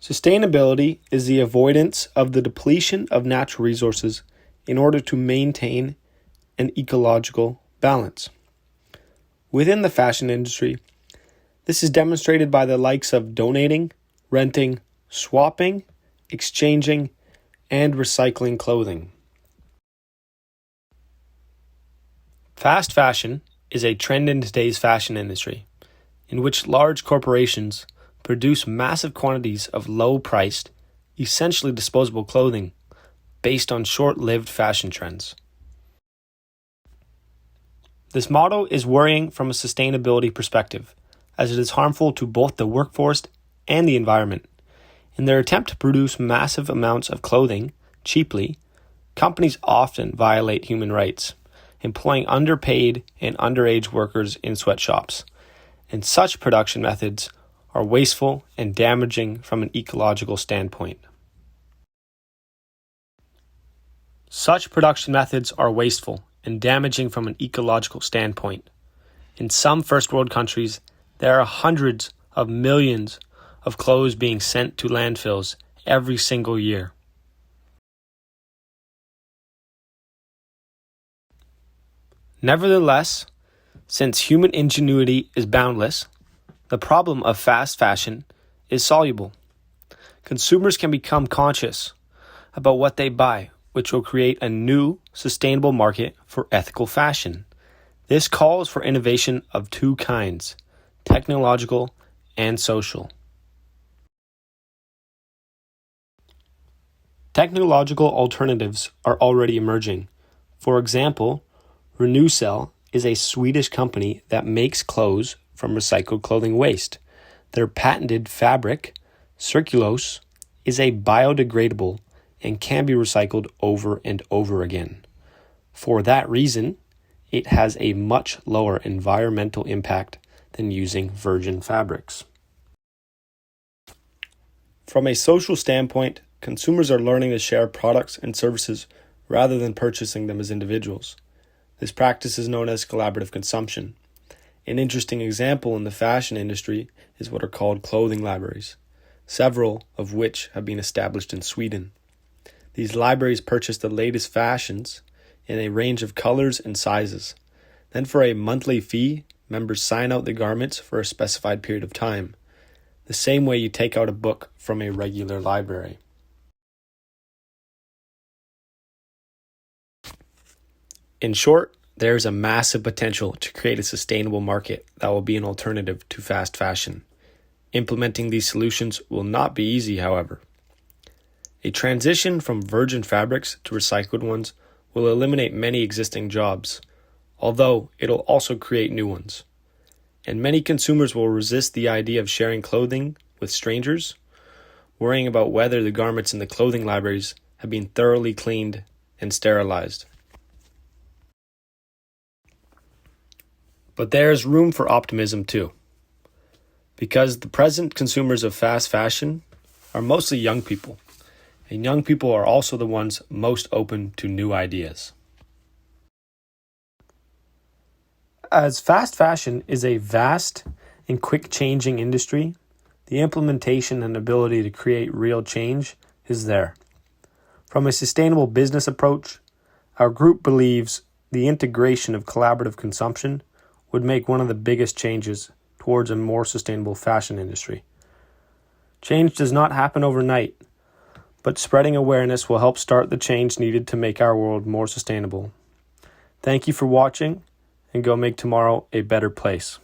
Sustainability is the avoidance of the depletion of natural resources in order to maintain an ecological balance. Within the fashion industry, this is demonstrated by the likes of donating, renting, swapping, exchanging, and recycling clothing. Fast fashion is a trend in today's fashion industry, in which large corporations produce massive quantities of low-priced, essentially disposable clothing based on short-lived fashion trends. This model is worrying from a sustainability perspective, as it is harmful to both the workforce and the environment. In their attempt to produce massive amounts of clothing cheaply, companies often violate human rights, employing underpaid and underage workers in sweatshops, and such production methods are wasteful and damaging from an ecological standpoint. Such production methods are wasteful and damaging from an ecological standpoint. In some first world countries, there are hundreds of millions of clothes being sent to landfills every single year. Nevertheless, since human ingenuity is boundless, the problem of fast fashion is soluble. Consumers can become conscious about what they buy, which will create a new, sustainable market for ethical fashion. This calls for innovation of two kinds: technological and social. Technological alternatives are already emerging. For example, Renewcell is a Swedish company that makes clothes from recycled clothing waste. Their patented fabric, Circulose, is a biodegradable and can be recycled over and over again. For that reason, it has a much lower environmental impact than using virgin fabrics. From a social standpoint, consumers are learning to share products and services rather than purchasing them as individuals. This practice is known as collaborative consumption. An interesting example in the fashion industry is what are called clothing libraries, several of which have been established in Sweden. These libraries purchase the latest fashions in a range of colors and sizes. Then for a monthly fee, members sign out the garments for a specified period of time, the same way you take out a book from a regular library. In short, there is a massive potential to create a sustainable market that will be an alternative to fast fashion. Implementing these solutions will not be easy, however. A transition from virgin fabrics to recycled ones will eliminate many existing jobs, although it'll also create new ones. And many consumers will resist the idea of sharing clothing with strangers, worrying about whether the garments in the clothing libraries have been thoroughly cleaned and sterilized. But there is room for optimism too, because the present consumers of fast fashion are mostly young people, and young people are also the ones most open to new ideas. As fast fashion is a vast and quick-changing industry, the implementation and ability to create real change is there. From a sustainable business approach, our group believes the integration of collaborative consumption would make one of the biggest changes towards a more sustainable fashion industry. Change does not happen overnight, but spreading awareness will help start the change needed to make our world more sustainable. Thank you for watching, and go make tomorrow a better place.